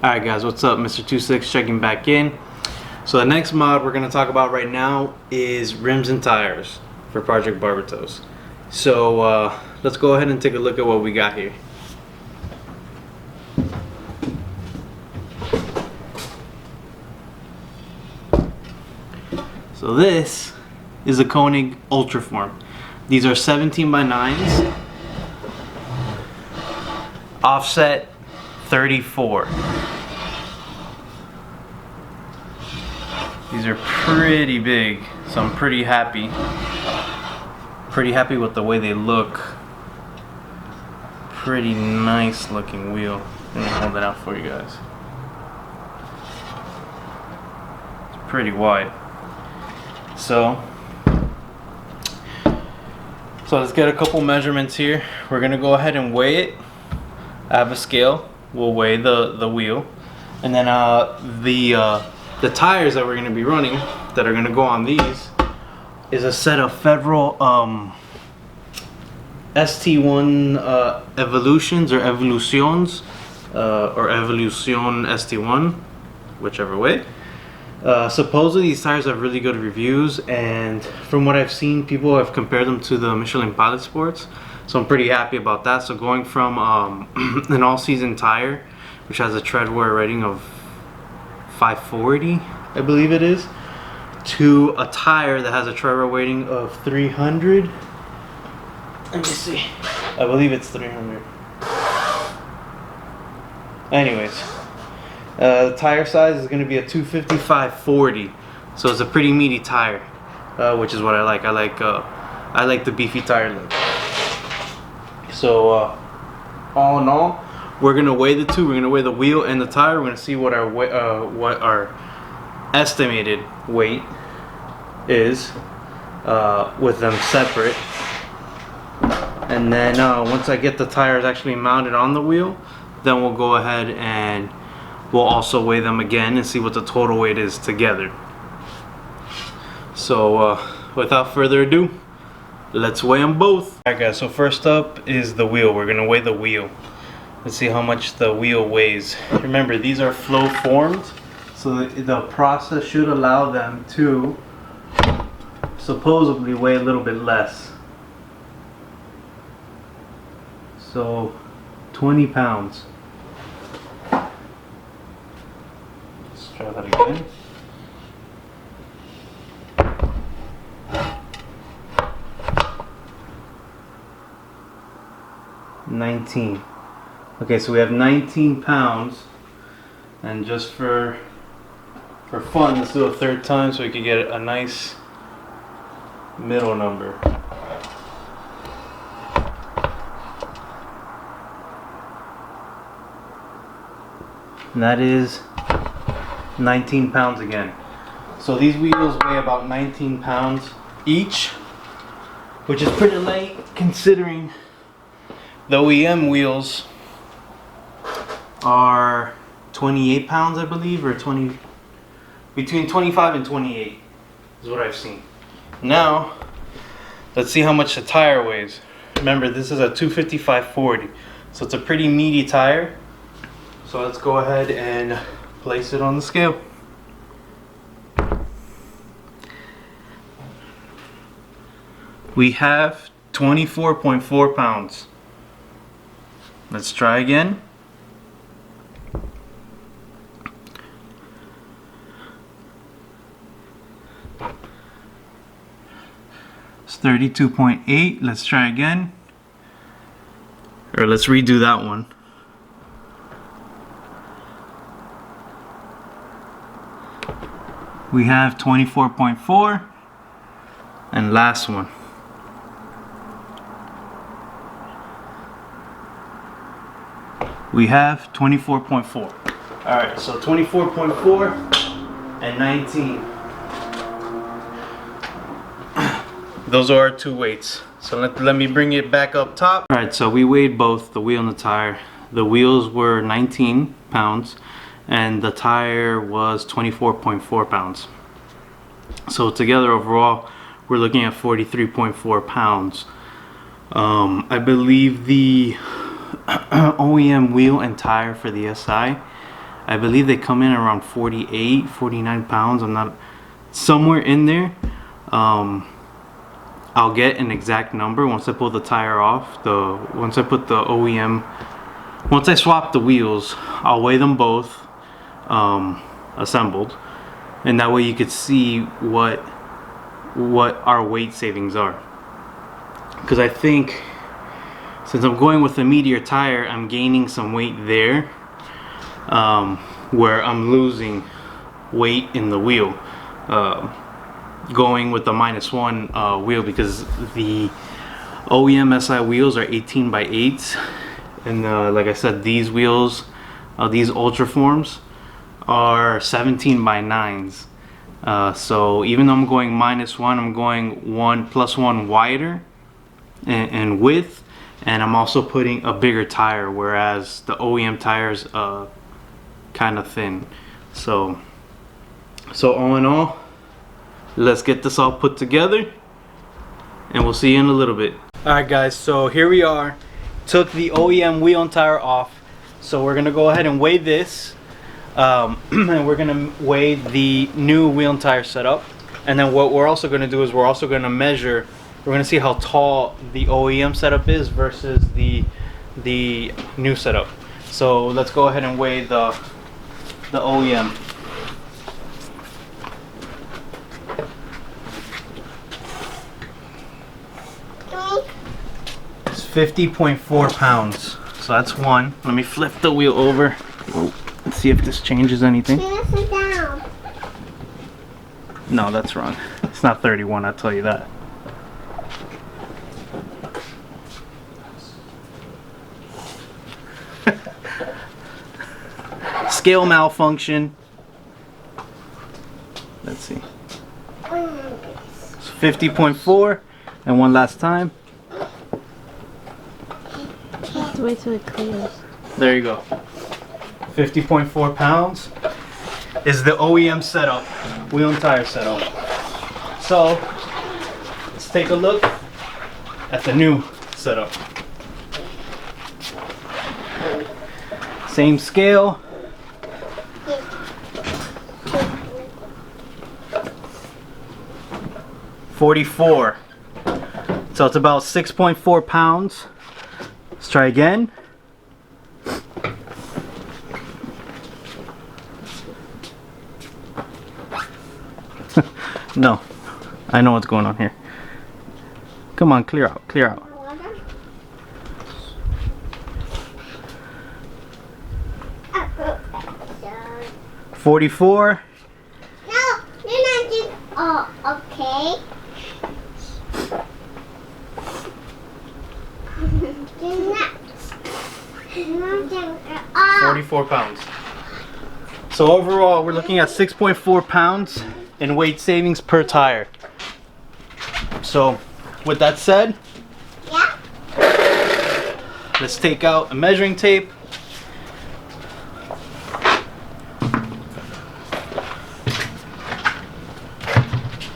Alright guys, what's up? MR.TwoSix checking back in. So the next mod we're going to talk about right now is rims and tires for Project Barbatos. So let's go ahead and take a look at what we got here. So this is a Koenig Ultraform. These are 17 by 9s, offset 34. These are pretty big, so I'm pretty happy. Pretty happy with the way they look. Pretty nice looking wheel. Let me hold it out for you guys. It's pretty wide. So let's get a couple measurements here. We're gonna go ahead and weigh it. I have a scale. We'll weigh the wheel, and then the tires that we're going to be running that are going to go on these is a set of Federal ST1 Evolutions or Evolutions or Evolution ST1, whichever way. Supposedly these tires have really good reviews, and from what I've seen, people have compared them to the Michelin Pilot Sports. So I'm pretty happy about that. So going from an all-season tire, which has a tread wear rating of 540, I believe it is, to a tire that has a tread wear rating of 300. Let me see. I believe it's 300. Anyways, the tire size is going to be a 255/40, so it's a pretty meaty tire, which is what I like. I like the beefy tire look. So all in all, we're gonna weigh the two. We're gonna weigh the wheel and the tire. We're gonna see what our estimated weight is with them separate. And then once I get the tires actually mounted on the wheel, then we'll go ahead and we'll also weigh them again and see what the total weight is together. So without further ado, let's weigh them both. Alright guys, so first up is the wheel. We're gonna weigh the wheel. Let's see how much the wheel weighs. Remember, these are flow formed, so the process should allow them to supposedly weigh a little bit less. So 20 pounds. Let's try that again. Okay, so we have 19 pounds, and just for fun, let's do a third time so we can get a nice middle number. And that is 19 pounds again. So these wheels weigh about 19 pounds each, which is pretty light considering the OEM wheels are 28 pounds, I believe, or between 25 and 28 is what I've seen. Now, let's see how much the tire weighs. Remember, this is a 255/40, so it's a pretty meaty tire. So let's go ahead and place it on the scale. We have 24.4 pounds. Let's try again. It's 32.8. Let's try again. Or let's redo that one. We have 24.4. And last one. We have 24.4. Alright, so 24.4 and 19. Those are our two weights. So let me bring it back up top. Alright, so we weighed both the wheel and the tire. The wheels were 19 pounds and the tire was 24.4 pounds. So together overall, we're looking at 43.4 pounds. I believe the OEM wheel and tire for the SI I believe they come in around 48, 49 pounds. I'm not somewhere in there. I'll get an exact number once I pull the tire off. Once I put the OEM, once I swap the wheels, I'll weigh them both assembled, and that way you could see what our weight savings are. Because I think since I'm going with a Meteor tire, I'm gaining some weight there, where I'm losing weight in the wheel. Going with the -1 wheel, because the OEM SI wheels are 18 by 8s, and like I said, these wheels, these Ultraforms, are 17 by 9s. So even though I'm going -1, I'm going +1 wider in width, and I'm also putting a bigger tire, whereas the OEM tires kind of thin. So all in all, let's get this all put together, and we'll see you in a little bit. Alright guys, so here we are. Took the OEM wheel and tire off, so we're gonna go ahead and weigh this, and we're gonna weigh the new wheel and tire setup. And then what we're also gonna do is we're also gonna measure, we're gonna see how tall the OEM setup is versus the new setup. So let's go ahead and weigh the OEM. It's 50.4 pounds. So that's one. Let me flip the wheel over. Let's see if this changes anything. Sit down. No, that's wrong. It's not 31, I'll tell you that. Scale malfunction. Let's see. It's 50.4, and one last time. Just wait till it clears. There you go. 50.4 pounds is the OEM setup, wheel and tire setup. So let's take a look at the new setup. Same scale. $44. So it's about 6.4 pounds. Let's try again. No, I know what's going on here. Come on, clear out, clear out. 44. No, you're not doing. Oh, okay. 44 pounds. So overall, we're looking at 6.4 pounds in weight savings per tire. So with that said, Yeah. let's take out a measuring tape.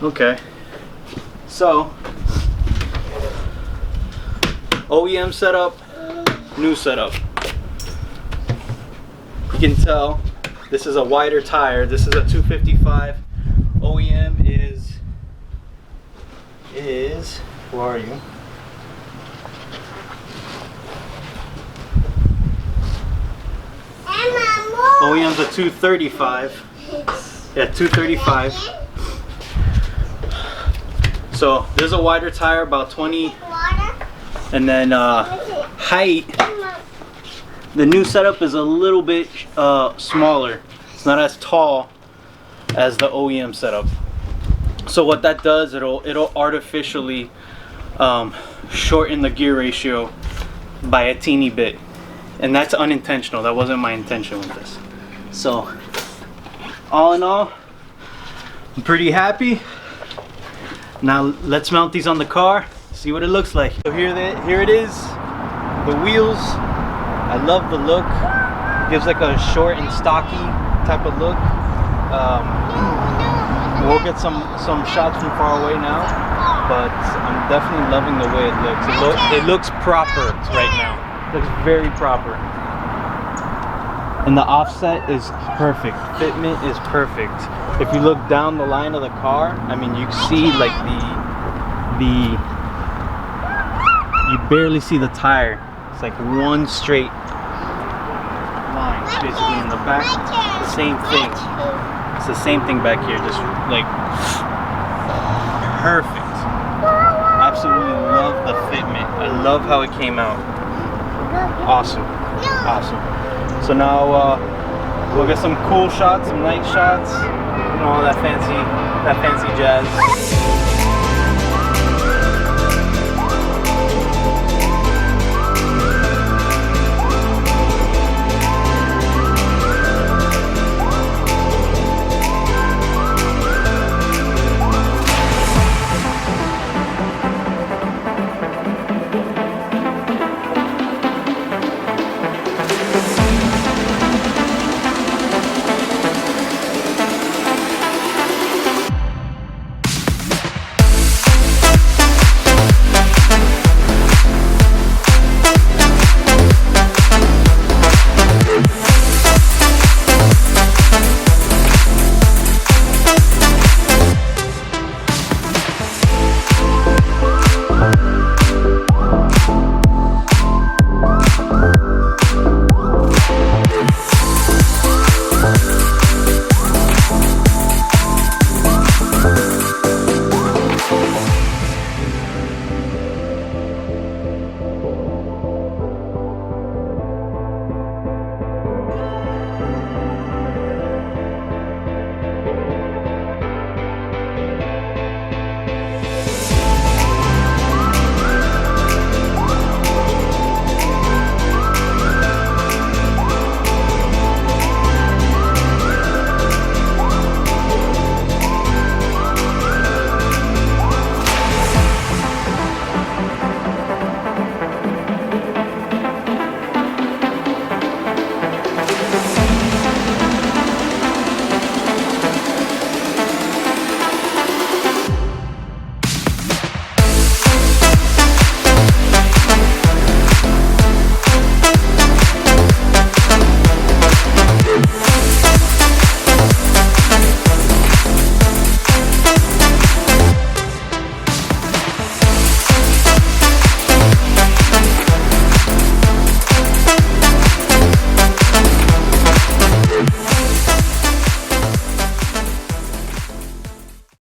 Okay, so OEM setup, new setup. You can tell this is a wider tire. This is a 255. OEM is where are you? OEM's a 235. Yeah, 235. So there's a wider tire, about 20, and then height. The new setup is a little bit smaller. It's not as tall as the OEM setup. So what that does, it'll artificially shorten the gear ratio by a teeny bit, and that's unintentional. That wasn't my intention with this. So all in all, I'm pretty happy. Now let's mount these on the car, see what it looks like. So here it is, the wheels. I love the look. Gives like a short and stocky type of look. We'll get some shots from far away now, but I'm definitely loving the way it looks. It looks proper right now. It looks very proper. And the offset is perfect. Fitment is perfect. If you look down the line of the car, I mean, you see like you barely see the tire. It's like one straight line, basically. In the back, the same thing. It's the same thing back here, just like perfect. Absolutely love the fitment. I love how it came out. Awesome, awesome. So now we'll get some cool shots, some night shots, you know, all that fancy jazz.